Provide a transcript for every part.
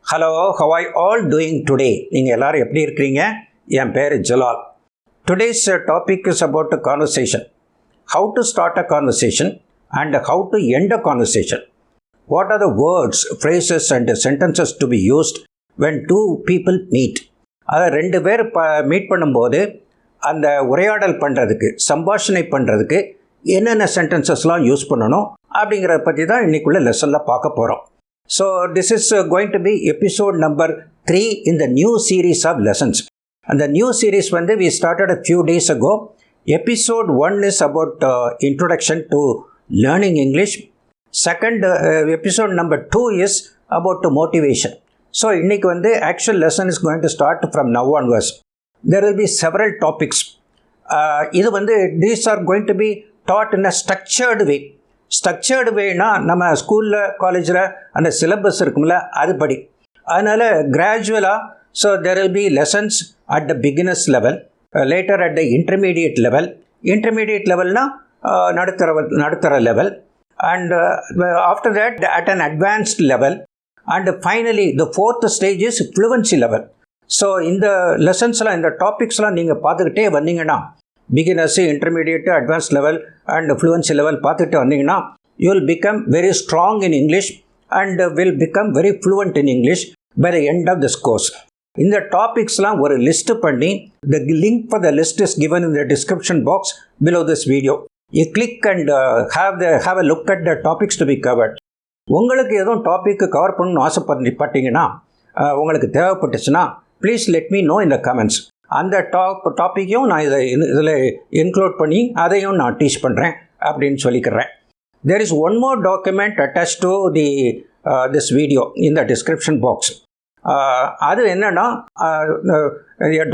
Hello, how are you all doing today? நீங்கள் எல்லாரும் எப்படி இருக்கீங்க? என் பேர் Jalal. Today's topic is about a conversation. How to start a conversation and how to end a conversation. What are the words, phrases and sentences to be used when two people meet? அதை ரெண்டு பேர் meet பண்ணும்போது அந்த உரையாடல் பண்ணுறதுக்கு, சம்பாஷணை பண்ணுறதுக்கு என்னென்ன சென்டென்சஸ்லாம் யூஸ் பண்ணணும் அப்படிங்கிறத பற்றி தான் இன்றைக்குள்ள லெசனில் பார்க்க போகிறோம். So this is going to be episode number 3 in the new series of lessons. And the new series we started a few days ago. Episode 1 is about introduction to learning English. Second episode number 2 is about motivation. So இன்னைக்கு actual lesson is going to start from now onwards. There will be several topics. These are going to be taught in a structured way. Structured வேனா நம்ம ஸ்கூலில் காலேஜில் அந்த syllabus இருக்கும்ல அது படி. அதனால் கிராஜுவலாக so there will be lessons at the beginners level, later at the intermediate level. Intermediate லெவல்னால் நடுத்தர level, and after that at an advanced level, and finally the fourth stage is fluency level. So இந்த லெசன்ஸ்லாம், இந்த டாபிக்ஸ்லாம் நீங்கள் பார்த்துக்கிட்டே வந்தீங்கன்னா, beginners, intermediate, advance level and fluency level பார்த்துட்டு வந்தீங்கன்னா you will become very strong in English and will become very fluent in English by the end of this course. இந்த டாபிக்ஸ்லாம் ஒரு லிஸ்ட்டு பண்ணி, the link for the list is given in the description box below this video. You click and have a look at the topics to be covered. உங்களுக்கு எதுவும் topic cover பண்ணணும்னு ஆசைப்பட்டீங்கன்னா, உங்களுக்கு தேவைப்பட்டுச்சுன்னா please let me know in the comments. அந்த டாப்பிக்கையும் நான் இதில் இன்க்ளூட் பண்ணி அதையும் நான் டீச் பண்ணுறேன் அப்படின்னு சொல்லிக்கிறேன். There is one more document attach to this video in the description box. அது என்னென்னா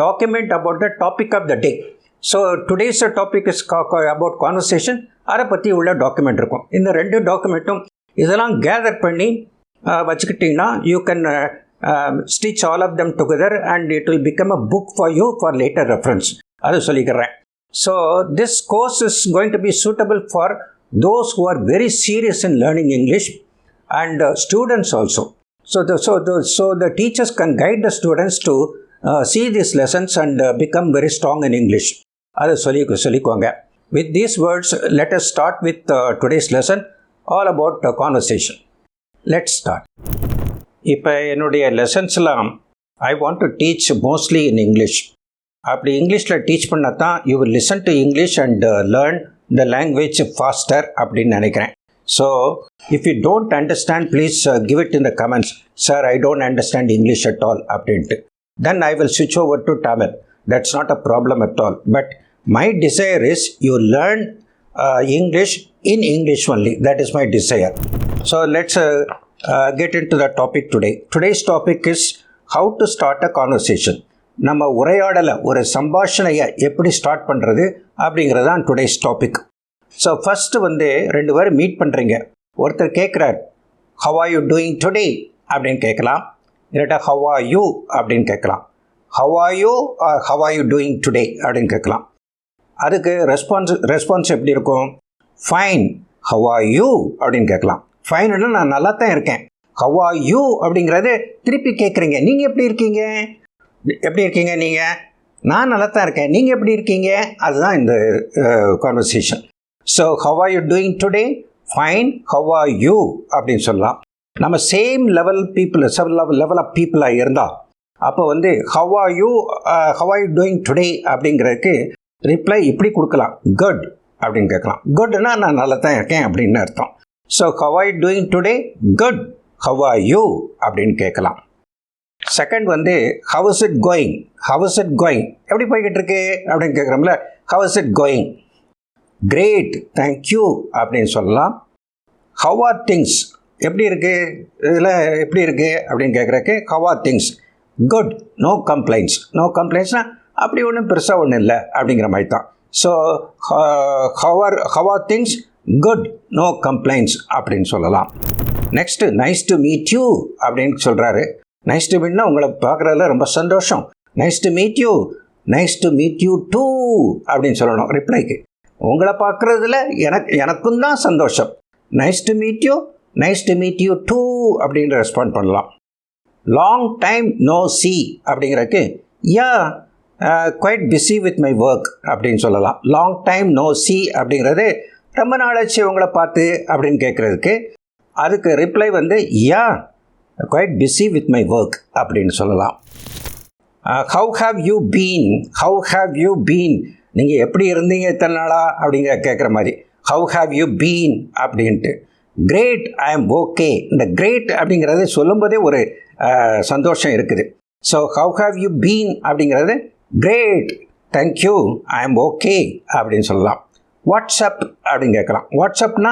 document about the topic of the day. So today's topic is about conversation. அதை பற்றி உள்ள டாக்குமெண்ட் இருக்கும். இந்த ரெண்டு டாக்குமெண்ட்டும் இதெல்லாம் கேதர் பண்ணி வச்சுக்கிட்டிங்கன்னா you can stitch all of them together and it will become a book for you for later reference. அது சொல்லிக்கிறேன். So this course is going to be suitable for those who are very serious in learning English and students also. So the teachers can guide the students to see these lessons and become very strong in English. அது சொல்லிக்கோங்க. With these words, let us start with today's lesson all about conversation. Let's start. இப்போ என்னுடைய லெசன்ஸ்லாம் I want to teach mostly in English. அப்படி இங்கிலீஷில் teach பண்ணால் தான் you will listen to English and learn the language faster அப்படின்னு நினைக்கிறேன். So if you don't understand please give it in the comments. Sir, I don't understand English at all அப்படின்ட்டு. Then I will ஸ்விட்ச் over to Tamil. That's not a problem at all. But my desire is you learn English in English only. That is my desire. So let's get into the topic today. Today's topic is how to start a conversation. நம்ம உரையாடலை, ஒரு சம்பாஷணையை எப்படி start பண்ணுறது அப்படிங்கிறது தான் today's topic. So first ரெண்டு பேரும் meet பண்ணுறீங்க. ஒருத்தர் கேட்குறார், how are you doing today அப்படின்னு கேட்கலாம். இல்லாட்டா how are you அப்படின்னு கேட்கலாம். how are you or how are you doing today அப்படின்னு கேட்கலாம். அதுக்கு ரெஸ்பான்ஸ் எப்படி இருக்கும்? ஃபைன், how are you அப்படின்னு கேட்கலாம். ஃபைனுன்னா நான் நல்லா தான் இருக்கேன். how are you அப்படிங்கிறது திருப்பி கேட்குறீங்க. நீங்கள் எப்படி இருக்கீங்க நீங்கள்? நான் நல்லா தான் இருக்கேன். நீங்கள் எப்படி இருக்கீங்க? அதுதான் இந்த conversation. So how are you doing today? Fine, how are you அப்படின்னு சொல்லலாம். நம்ம same level people, level of பீப்புளாக இருந்தால் அப்போ how are you doing today அப்படிங்கிறதுக்கு ரிப்ளை இப்படி கொடுக்கலாம். குட் அப்படின்னு கேட்கலாம். குட்னா நான் நல்லா தான் இருக்கேன் அப்படின்னு அர்த்தம். So how are you doing today? Good. How are you அப்படின்னு கேட்கலாம். Second how is it going? How is it going? எப்படி போய்கிட்டு இருக்கு அப்படின்னு கேட்குறோம்ல. how is it going? Great, thank you அப்படின்னு சொல்லலாம். how are things? எப்படி இருக்கு, இதில் எப்படி இருக்கு அப்படின்னு கேட்குறக்கு how are things? Good, no complaints. no complaintsனா அப்படி ஒன்றும் பெருசாக ஒன்றும் இல்லை அப்படிங்கிற மாதிரி தான். So how are things? Good, no complaints அப்படின்னு சொல்லலாம். Next nice to meet you அப்படின்னு சொல்கிறாரு. நைஸ் டு மீட்னா உங்களை பார்க்குறதுல ரொம்ப சந்தோஷம். Nice to meet you too அப்படின்னு சொல்லணும் ரிப்ளைக்கு. உங்களை பார்க்குறதுல எனக்கும் தான் சந்தோஷம். Nice to meet you too அப்படின்னு ரெஸ்பாண்ட் பண்ணலாம். லாங் டைம் நோ சி அப்படிங்கிறதுக்கு yeah quite busy with my work அப்படின்னு சொல்லலாம். லாங் டைம் நோ சி அப்படிங்கிறது ரொம்ப நாளாச்சு உங்களை பார்த்து அப்படின்னு கேட்குறதுக்கு அதுக்கு ரிப்ளை வந்து yeah quite busy with my work அப்படின்னு சொல்லலாம். How have you been, how have you been, நீங்கள் எப்படி இருந்தீங்க இத்தனை நாளா அப்படிங்கிற கேட்குற மாதிரி ஹவ் ஹாவ் யூ பீன் அப்படின்ட்டு. Great, I am okay. இந்த கிரேட் அப்படிங்கிறது சொல்லும்போதே ஒரு சந்தோஷம் இருக்குது. So how have you been அப்படிங்கிறது great, thank you, I am okay அப்படின்னு சொல்லலாம். வாட்ஸ்அப் அப்படின்னு கேட்கலாம். வாட்ஸ்அப்னா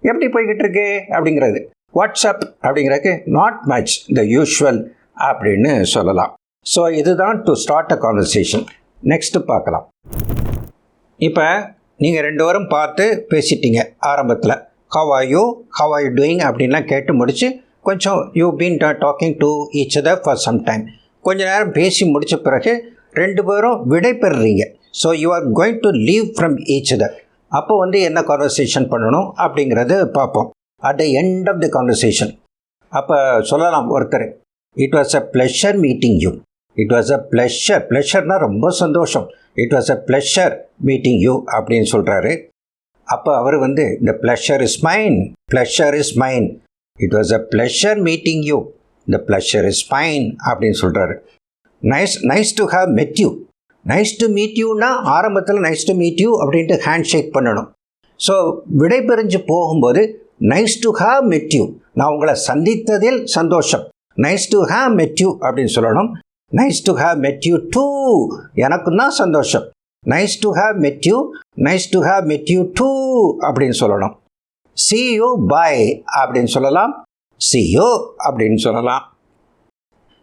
எப்படி போய்கிட்டு இருக்கு அப்படிங்கிறது. வாட்ஸ்அப் அப்படிங்கிறதுக்கு நாட் மச், த யூஷுவல் அப்படின்னு சொல்லலாம். ஸோ இதுதான் to start a conversation. Next பார்க்கலாம். இப்போ நீங்கள் ரெண்டு பேரும் பார்த்து பேசிட்டீங்க ஆரம்பத்தில். How are you, how are you doing அப்படின்லாம் கேட்டு முடித்து கொஞ்சம் you been talking to each other for some time. கொஞ்ச நேரம் பேசி முடித்த பிறகு ரெண்டு பேரும் விடை பெறுறீங்க. So you are going to leave from each other. அப்போ வந்து என்ன கான்வர்சேஷன் பண்ணணும் அப்படிங்கிறது பார்ப்போம். At the end of the conversation அப்போ சொல்லலாம் ஒருத்தர், it was a pleasure meeting you. It was a pleasure, ப்ளஷர்னால் ரொம்ப சந்தோஷம். It was a pleasure meeting you அப்படின்னு சொல்கிறாரு. அப்போ அவர் வந்து இந்த pleasure is mine, pleasure is mine. It was a pleasure meeting you, இந்த ப்ளஷர் இஸ் மைன் அப்படின்னு சொல்கிறாரு. Nice to have met you. Nice to meet யூன்னா ஆரம்பத்தில் நைஸ் டு மீட் யூ அப்படின்ட்டு ஹேண்ட் ஷேக் பண்ணணும். ஸோ விடைபெறிஞ்சு போகும்போது nice to have met you, நான் உங்களை சந்தித்ததில் சந்தோஷம். Nice to have met you அப்படின்னு சொல்லணும். Nice to have met you too, எனக்கும் தான் சந்தோஷம். Nice to have met you, nice to have met you too அப்படின்னு சொல்லணும். see you bye அப்படின்னு சொல்லலாம். see you அப்படின்னு சொல்லலாம்.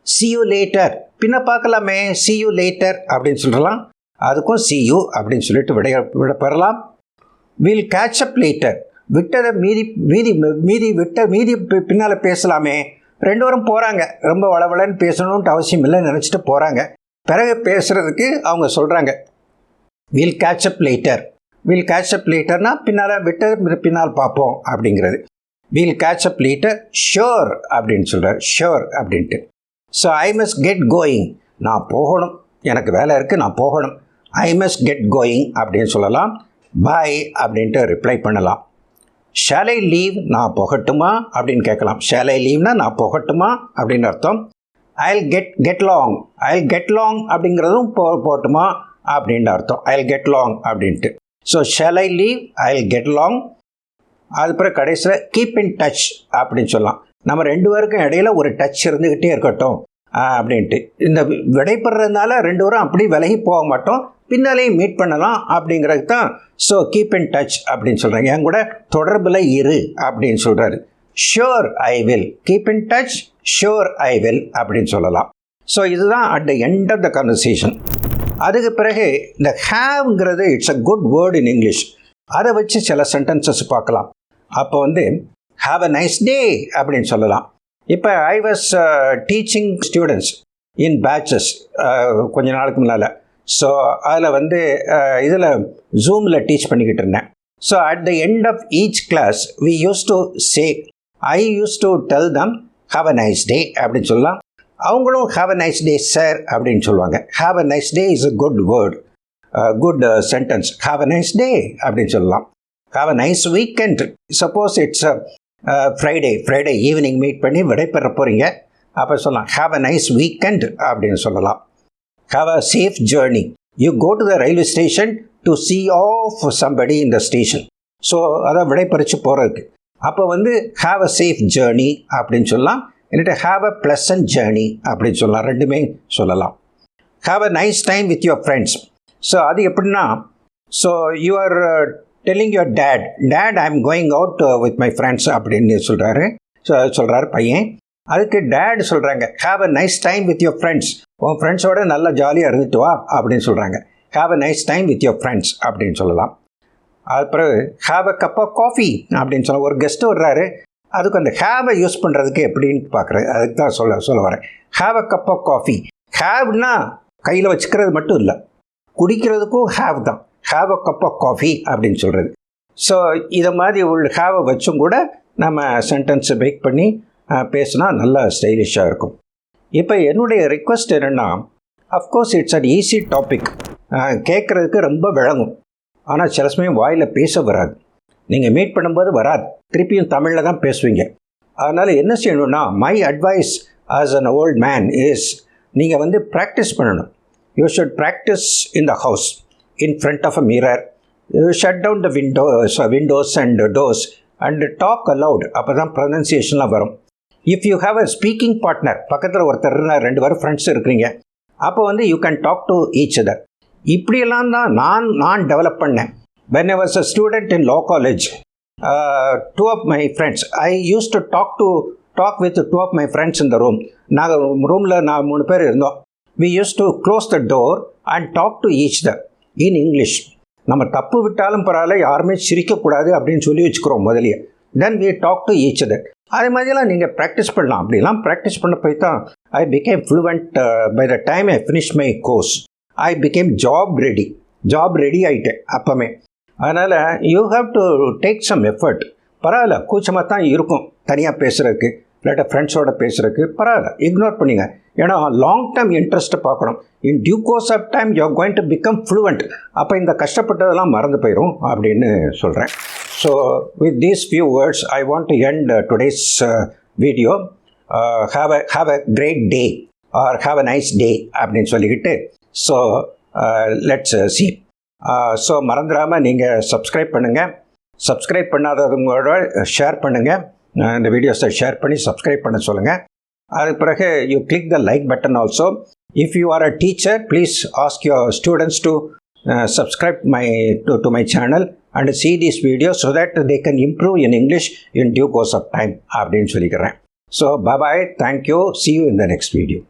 see you later, பின்ன பார்க்கலாமே, see you later அப்படின்னு சொல்லலாம். அதுக்கும் see you அப்படின்னு சொல்லிட்டு விட பெறலாம். we'll catch up later, விட்டதை மீதி பின்னால் பேசலாமே. ரெண்டு பேரும் போகிறாங்க, ரொம்ப வளவளன்னு பேசணுன்ட்டு அவசியம் இல்லைன்னு நினச்சிட்டு போகிறாங்க. பிறகு பேசுகிறதுக்கு அவங்க சொல்கிறாங்க we'll catch up later. we'll catch up laterனா பின்னால் பார்ப்போம் அப்படிங்கிறது. we'll catch up later, sure அப்படின்னு சொல்கிறார். sure அப்படின்ட்டு. So I must get going, நான் போகணும், எனக்கு வேலை இருக்குது, நான் போகணும். ஐ மஸ்ட் கெட் கோயிங் அப்படின்னு சொல்லலாம். பாய் அப்படின்ட்டு ரிப்ளை பண்ணலாம். ஷால் ஐ லீவ், நான் போகட்டுமா அப்படின்னு கேட்கலாம். ஷால் ஐ லீவ்னா நான் போகட்டுமா அப்படின்னு அர்த்தம். ஐல் கெட் லாங், ஐல் கெட் லாங் அப்படிங்கிறதும் போகட்டுமா அப்படின்ற அர்த்தம். ஐல் கெட் லாங் அப்படின்ட்டு. So shall I leave, Jal get long. அதுக்கப்புறம் கடைசியில் கீப் இன் டச் அப்படின்னு சொல்லலாம். நம்ம ரெண்டு பேருக்கும் இடையில ஒரு டச் இருந்துக்கிட்டே இருக்கட்டும் அப்படின்ட்டு. இந்த விடைபெறதுனால ரெண்டு பேரும் அப்படி விலகி போக மாட்டோம், பின்னாலேயும் மீட் பண்ணலாம் அப்படிங்கிறது தான். ஸோ கீப் இன் டச் அப்படின்னு சொல்கிறாங்க. என் கூட தொடர்பில் இரு அப்படின்னு சொல்கிறாரு. Sure I will, keep in touch, sure I will அப்படின்னு சொல்லலாம். ஸோ இதுதான் at the end of the conversation. அதுக்கு பிறகு இந்த ஹேவ்ங்கிறது it's a good word in English. அதை வச்சு சில சென்டென்சஸ் பார்க்கலாம். அப்போ வந்து ஹாவ் அ நைஸ் டே அப்படின்னு சொல்லலாம். இப்போ I was teaching students in patches கொஞ்ச நாளுக்கு முன்னால். ஸோ அதில் வந்து இதில் ஜூமில் டீச் பண்ணிக்கிட்டு இருந்தேன். So at the end of each class we use to say, I use to tell them have a nice day அப்படின்னு சொல்லலாம். அவங்களும் have a nice day sir அப்படின்னு சொல்லுவாங்க. Have a nice day is a good word, good sentence. Have a nice day அப்படின்னு சொல்லலாம். Have a nice weekend. Suppose it's Friday evening meet பண்ணி விடைபெற போகிறீங்க, அப்போ சொல்லலாம் ஹாவ் அ நைஸ் வீக்கெண்ட் அப்படின்னு சொல்லலாம். Have a safe journey. You go to the railway station to see off somebody in the station. ஸோ அதை விடைபெறிச்சு போகிறதுக்கு அப்போ வந்து ஹாவ் அ சேஃப் ஜேர்னி அப்படின்னு சொல்லலாம். இல்லைட்டு ஹாவ் அ ப்ளசன்ட் ஜேர்னி அப்படின்னு சொல்லலாம். ரெண்டுமே சொல்லலாம். Have a nice time with your friends. So அது எப்படின்னா, so you are telling your date I am going out with my friends அப்படின்னு சொல்கிறாரு பையன். அதுக்கு டேட் சொல்கிறாங்க have a nice time with your friends, உன் ஃப்ரெண்ட்ஸோட நல்லா ஜாலியாக இருந்துட்டு வா அப்படின்னு சொல்கிறாங்க. Have a nice time with your friends அப்படின்னு சொல்லலாம். அப்புறம் have a cup of coffee அப்படின்னு சொல்ல ஒரு கெஸ்ட்டு வர்றாரு. அதுக்கு அந்த ஹேவை யூஸ் பண்ணுறதுக்கு எப்படின்னு பார்க்குறேன். அதுக்கு தான் சொல்ல வரேன். Have a cup of coffee. ஹேவ்னா கையில் வச்சுக்கிறது மட்டும் இல்லை, குடிக்கிறதுக்கும் ஹேவ் தான். Have a cup of coffee அப்படின்னு சொல்கிறது. ஸோ இதை மாதிரி உள்ள ஹேவை வச்சும் கூட நம்ம சென்டென்ஸை பிரேக் பண்ணி பேசினா நல்லா ஸ்டைலிஷாக இருக்கும். இப்போ என்னுடைய ரிக்வெஸ்ட் என்னென்னா, of course it's an easy topic, கேட்குறதுக்கு ரொம்ப விளங்கும். ஆனால் சில சமயம் வாயில் பேச வராது. நீங்கள் மீட் பண்ணும்போது வராது, திருப்பியும் தமிழில் தான் பேசுவீங்க. அதனால் என்ன செய்யணுன்னா, my advice as an old man is, நீங்கள் வந்து ப்ராக்டிஸ் பண்ணணும். You should practise in the house, in front of a mirror. You shut down the windows and doors and talk aloud. அப்போ தான் ப்ரொனன்சியேஷன்லாம் வரும். If you have a speaking partner, பக்கத்தில் ஒருத்தர் 2 பேரும் ஃப்ரெண்ட்ஸ் இருக்கிறீங்க, அப்போ வந்து you can talk to each other. இப்படியெல்லாம் தான் நான் டெவலப் பண்ணேன். when I was a student in law college, 2 of my friends, I used to talk with 2 of my friends in the room. நாங்கள் ரூமில் 3 பேர் இருந்தோம். we used to close the door and talk to each other in English. நம்ம தப்பு விட்டாலும் பரவாயில்ல, யாருமே சிரிக்கக்கூடாது அப்படின்னு சொல்லி வச்சுக்கிறோம் முதலியே. then we talk to each other. அதே மாதிரிலாம் நீங்கள் ப்ராக்டிஸ் பண்ணலாம். அப்படிலாம் ப்ராக்டிஸ் பண்ண போய் தான் I became fluent. By the time I finished my course, I became job ready ஆகிட்டேன் அப்போமே. அதனால் you have to take some effort. பரவாயில்ல, கூச்சமாக தான் இருக்கும் தனியாக பேசுகிறதுக்கு, இல்லாட்ட ஃப்ரெண்ட்ஸோடு பேசுகிறதுக்கு. பரவாயில்ல, இக்னோர் பண்ணிங்க. ஏன்னா லாங் டேர்ம் இன்ட்ரெஸ்ட்டை பார்க்கணும். In due course of time you are going to become fluent. அப்போ இந்த கஷ்டப்பட்டதெல்லாம் மறந்து போயிடும் அப்படின்னு சொல்கிறேன். So with these few words I want to end today's video. Have a great day or have a nice day அப்படின்னு சொல்லிக்கிட்டு, so let's see. So மறந்துடாமல் நீங்கள் சப்ஸ்கிரைப் பண்ணுங்கள். சப்ஸ்கிரைப் பண்ணாதவங்களோட ஷேர் பண்ணுங்கள். இந்த வீடியோஸை ஷேர் பண்ணி சப்ஸ்கிரைப் பண்ண சொல்லுங்கள். அதுக்கு பிறகு you click the like button also. If you are a teacher, please ask your students to subscribe to my channel and see these videos so that they can improve in English in due course of time அப்படின்னு சொல்லிக்கிறேன். So bye bye, thank you, see you in the next video.